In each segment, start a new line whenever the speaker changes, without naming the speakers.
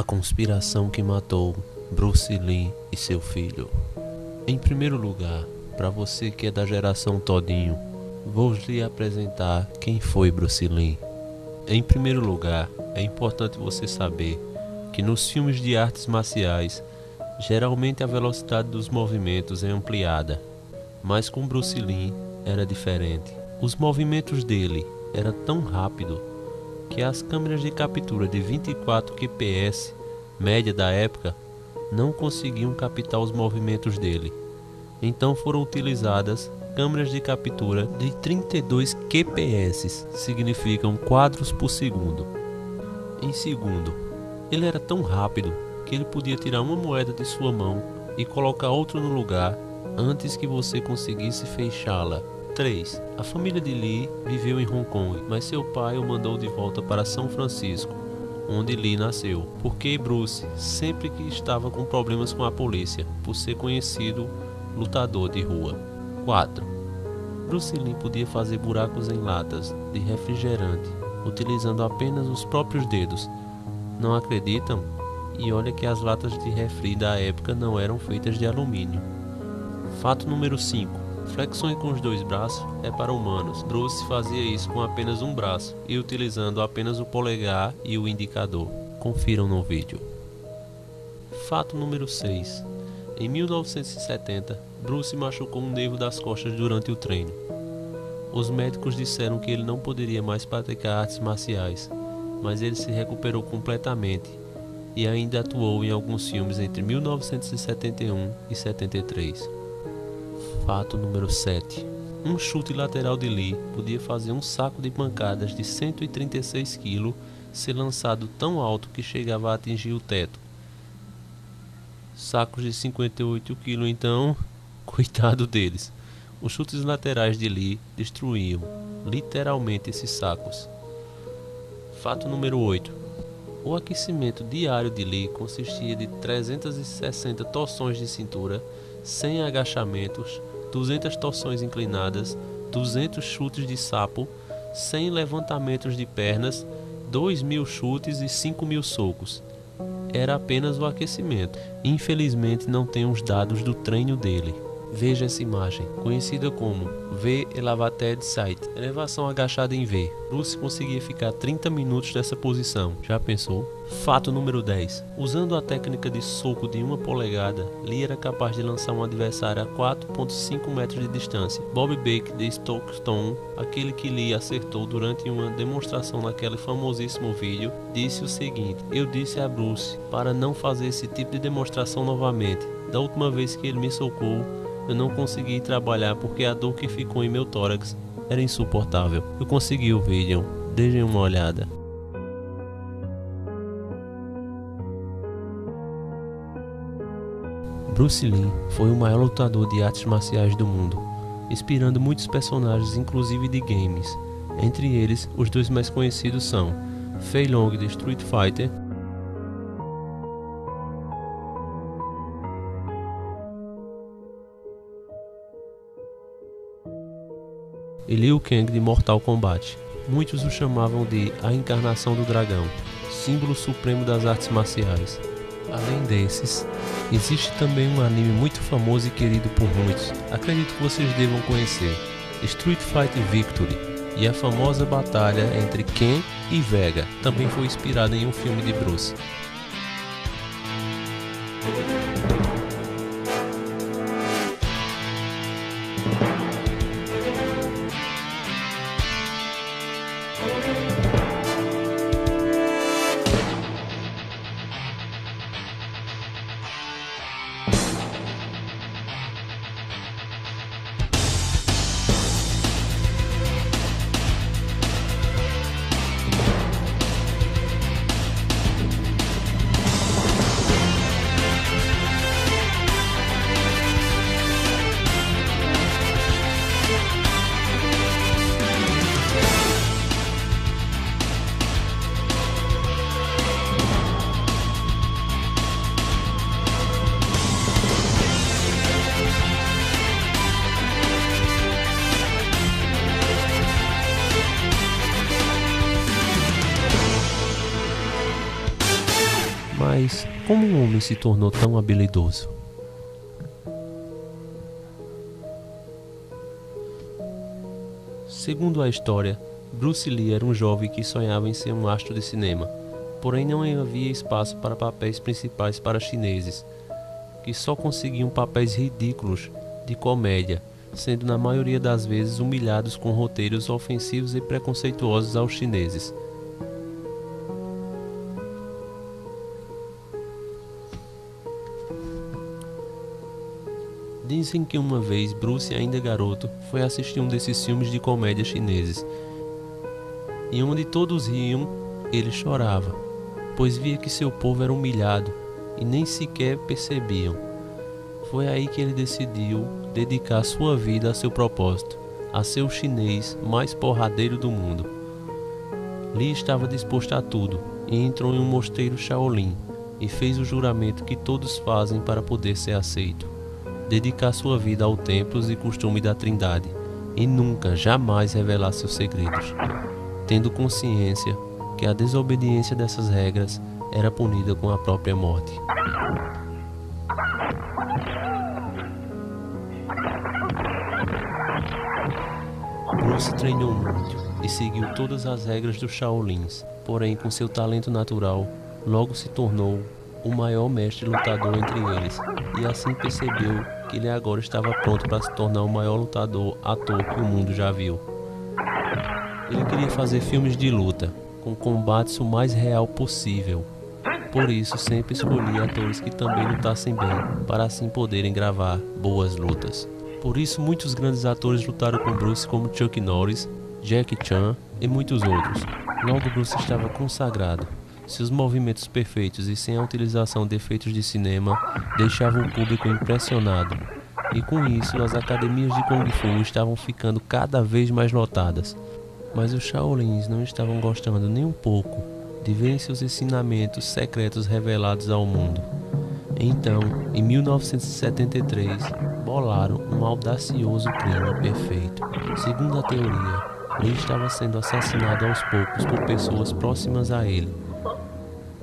conspiração que matou Bruce Lee e seu filho. Em primeiro lugar, para você que é da geração todinho, vou lhe apresentar quem foi Bruce Lee. Em primeiro lugar, é importante você saber que nos filmes de artes marciais, geralmente a velocidade dos movimentos é ampliada, mas com Bruce Lee era diferente. Os movimentos dele eram tão rápidos que as câmeras de captura de 24 kps, média da época, não conseguiam captar os movimentos dele. Então foram utilizadas câmeras de captura de 32 kps, significam quadros por segundo. Em segundo, ele era tão rápido que ele podia tirar uma moeda de sua mão e colocar outra no lugar antes que você conseguisse fechá-la. 3. A família de Lee viveu em Hong Kong, mas seu pai o mandou de volta para São Francisco, onde Lee nasceu, porque Bruce sempre que estava com problemas com a polícia, por ser conhecido lutador de rua. 4. Bruce Lee podia fazer buracos em latas de refrigerante, utilizando apenas os próprios dedos. Não acreditam? E olha que as latas de refri da época não eram feitas de alumínio. Fato número 5. Flexões com os dois braços é para humanos. Bruce fazia isso com apenas um braço e utilizando apenas o polegar e o indicador. Confiram no vídeo. Fato número 6. Em 1970, Bruce machucou um nervo das costas durante o treino. Os médicos disseram que ele não poderia mais praticar artes marciais, mas ele se recuperou completamente e ainda atuou em alguns filmes entre 1971 e 73. Fato número 7. Um chute lateral de Lee podia fazer um saco de pancadas de 136 kg ser lançado tão alto que chegava a atingir o teto. Sacos de 58 kg então, coitado deles. Os chutes laterais de Lee destruíam literalmente esses sacos. Fato número 8. O aquecimento diário de Lee consistia de 360 torções de cintura, 100 agachamentos, 200 torções inclinadas, 200 chutes de sapo, 100 levantamentos de pernas, 2.000 chutes e 5.000 socos. Era apenas o aquecimento. Infelizmente não tem os dados do treino dele. Veja essa imagem, conhecida como V Elevated Sight, elevação agachada em V. Bruce conseguia ficar 30 minutos nessa posição. Já pensou? Fato número 10. Usando a técnica de soco de 1 polegada, Lee era capaz de lançar um adversário a 4,5 metros de distância. Bob Baker de Stockton, aquele que Lee acertou durante uma demonstração naquele famosíssimo vídeo, disse o seguinte: "Eu disse a Bruce para não fazer esse tipo de demonstração novamente. Da última vez que ele me socou, eu não consegui trabalhar porque a dor que ficou em meu tórax era insuportável." Eu consegui o vídeo, deem uma olhada. Bruce Lee foi o maior lutador de artes marciais do mundo, inspirando muitos personagens, inclusive de games. Entre eles, os dois mais conhecidos são Fei Long de Street Fighter e Liu Kang de Mortal Kombat. Muitos o chamavam de a encarnação do dragão, símbolo supremo das artes marciais. Além desses, existe também um anime muito famoso e querido por muitos, acredito que vocês devam conhecer, Street Fighter Victory, e a famosa batalha entre Ken e Vega também foi inspirada em um filme de Bruce. Mas como um homem se tornou tão habilidoso? Segundo a história, Bruce Lee era um jovem que sonhava em ser um astro de cinema, porém não havia espaço para papéis principais para chineses, que só conseguiam papéis ridículos de comédia, sendo na maioria das vezes humilhados com roteiros ofensivos e preconceituosos aos chineses. Dizem que uma vez Bruce, ainda garoto, foi assistir um desses filmes de comédia chineses, e onde todos riam, ele chorava, pois via que seu povo era humilhado e nem sequer percebiam. Foi aí que ele decidiu dedicar sua vida a seu propósito, a ser o chinês mais porradeiro do mundo. Lee estava disposto a tudo e entrou em um mosteiro Shaolin e fez o juramento que todos fazem para poder ser aceito: dedicar sua vida ao templos e costume da Trindade e nunca, jamais revelar seus segredos, tendo consciência que a desobediência dessas regras era punida com a própria morte. Bruce treinou muito e seguiu todas as regras dos Shaolins, porém com seu talento natural, logo se tornou o maior mestre lutador entre eles, e assim percebeu que ele agora estava pronto para se tornar o maior lutador ator que o mundo já viu. Ele queria fazer filmes de luta, com combates o mais real possível. Por isso sempre escolhia atores que também lutassem bem, para assim poderem gravar boas lutas. Por isso muitos grandes atores lutaram com Bruce, como Chuck Norris, Jackie Chan e muitos outros. Logo Bruce estava consagrado. Seus movimentos perfeitos e sem a utilização de efeitos de cinema deixavam o público impressionado. E com isso as academias de Kung Fu estavam ficando cada vez mais lotadas. Mas os Shaolins não estavam gostando nem um pouco de verem seus ensinamentos secretos revelados ao mundo. Então, em 1973, bolaram um audacioso crime perfeito. Segundo a teoria, Lee estava sendo assassinado aos poucos por pessoas próximas a ele,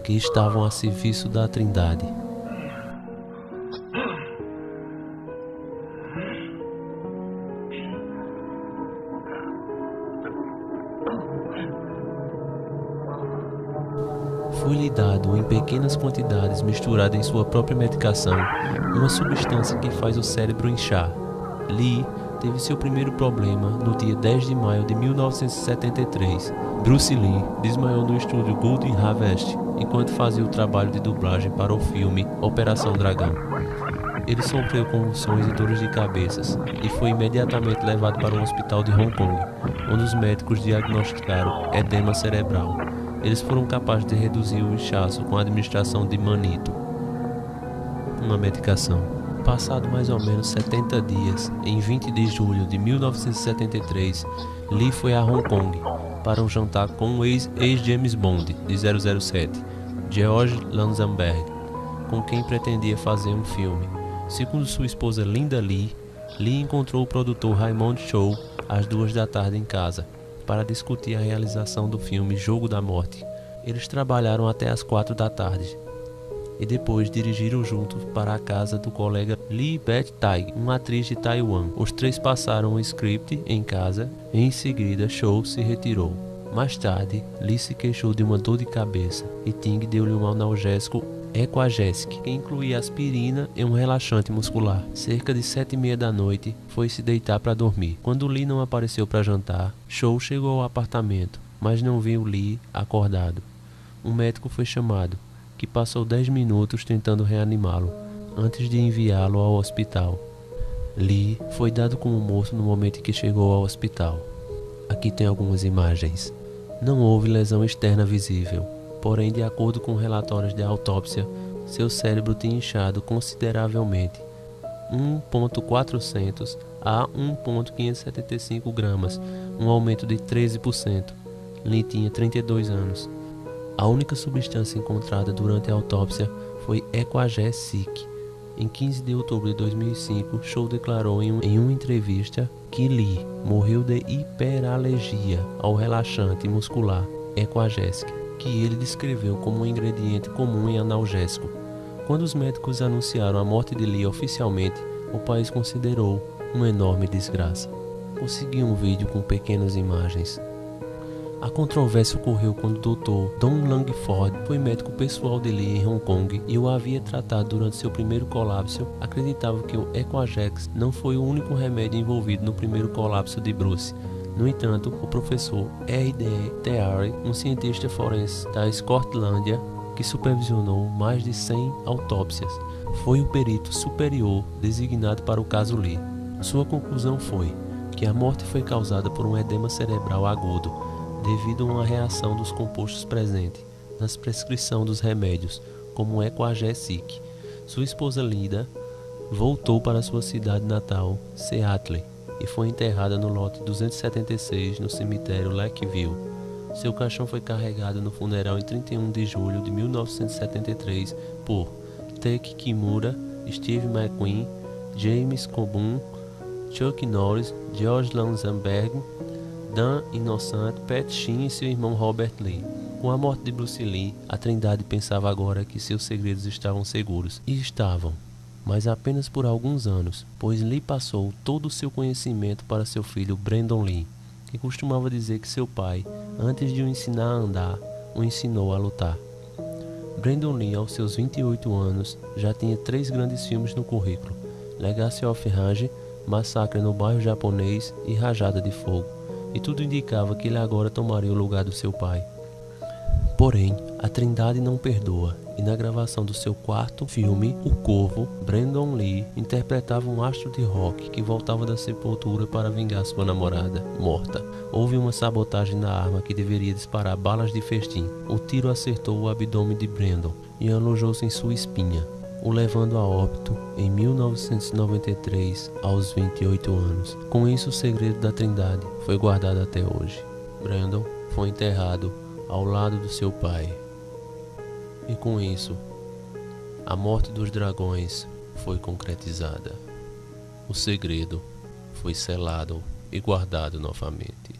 que estavam a serviço da Trindade. Foi-lhe dado em pequenas quantidades, misturada em sua própria medicação, uma substância que faz o cérebro inchar. Lee teve seu primeiro problema no dia 10 de maio de 1973. Bruce Lee desmaiou no estúdio Golden Harvest enquanto fazia o trabalho de dublagem para o filme Operação Dragão. Ele sofreu convulsões e dores de cabeça e foi imediatamente levado para um hospital de Hong Kong, onde os médicos diagnosticaram edema cerebral. Eles foram capazes de reduzir o inchaço com a administração de manito, uma medicação. Passado mais ou menos 70 dias, em 20 de julho de 1973, Lee foi a Hong Kong para um jantar com o ex-James Bond de 007, George Lazenby, com quem pretendia fazer um filme. Segundo sua esposa Linda Lee, Lee encontrou o produtor Raymond Chow às 2 da tarde em casa, para discutir a realização do filme Jogo da Morte. Eles trabalharam até às 4 da tarde e depois dirigiram juntos para a casa do colega Lee Bet-tai, uma atriz de Taiwan. Os três passaram o script em casa e em seguida Chow se retirou. Mais tarde, Lee se queixou de uma dor de cabeça e Ting deu-lhe um analgésico Equagesic, que incluía aspirina e um relaxante muscular. Cerca de 7h30 da noite, foi se deitar para dormir. Quando Lee não apareceu para jantar, Chow chegou ao apartamento, mas não viu Lee acordado. Um médico foi chamado, que passou 10 minutos tentando reanimá-lo, antes de enviá-lo ao hospital. Lee foi dado como morto no momento em que chegou ao hospital. Aqui tem algumas imagens. Não houve lesão externa visível. Porém, de acordo com relatórios de autópsia, seu cérebro tinha inchado consideravelmente, 1,400 a 1,575 gramas, um aumento de 13%. Lee tinha 32 anos. A única substância encontrada durante a autópsia foi Equagesic. Em 15 de outubro de 2005, Chow declarou em uma entrevista que Lee morreu de hiperalergia ao relaxante muscular Equagesic, que ele descreveu como um ingrediente comum em analgésico. Quando os médicos anunciaram a morte de Lee oficialmente, o país considerou uma enorme desgraça. Consegui um vídeo com pequenas imagens. A controvérsia ocorreu quando o Dr. Don Langford foi médico pessoal de Lee em Hong Kong e o havia tratado durante seu primeiro colapso. Acreditava que o Equagex não foi o único remédio envolvido no primeiro colapso de Bruce. No entanto, o professor R.D. Terry, um cientista forense da Escócia, que supervisionou mais de 100 autópsias, foi o perito superior designado para o caso Lee. Sua conclusão foi que a morte foi causada por um edema cerebral agudo, devido a uma reação dos compostos presentes nas prescrição dos remédios, como o Equagesic. Sua esposa Linda voltou para sua cidade natal, Seattle, e foi enterrada no lote 276 no cemitério Lakeview. Seu caixão foi carregado no funeral em 31 de julho de 1973 por Taiki Kimura, Steve McQueen, James Coburn, Chuck Norris, George Lanzenberg, Dan Innocent, Pat Sheen e seu irmão Robert Lee. Com a morte de Bruce Lee, a Trindade pensava agora que seus segredos estavam seguros. E estavam, mas apenas por alguns anos, pois Lee passou todo o seu conhecimento para seu filho Brandon Lee, que costumava dizer que seu pai, antes de o ensinar a andar, o ensinou a lutar. Brandon Lee, aos seus 28 anos, já tinha 3 grandes filmes no currículo: Legacy of Rage, Massacre no Bairro Japonês e Rajada de Fogo, e tudo indicava que ele agora tomaria o lugar do seu pai. Porém, a Trindade não perdoa, e na gravação do seu 4º filme, O Corvo, Brandon Lee interpretava um astro de rock que voltava da sepultura para vingar sua namorada, morta. Houve uma sabotagem na arma que deveria disparar balas de festim. O tiro acertou o abdômen de Brandon e alojou-se em sua espinha, o levando a óbito em 1993, aos 28 anos. Com isso, o segredo da Trindade foi guardado até hoje. Brandon foi enterrado ao lado do seu pai. E com isso, a morte dos dragões foi concretizada. O segredo foi selado e guardado novamente.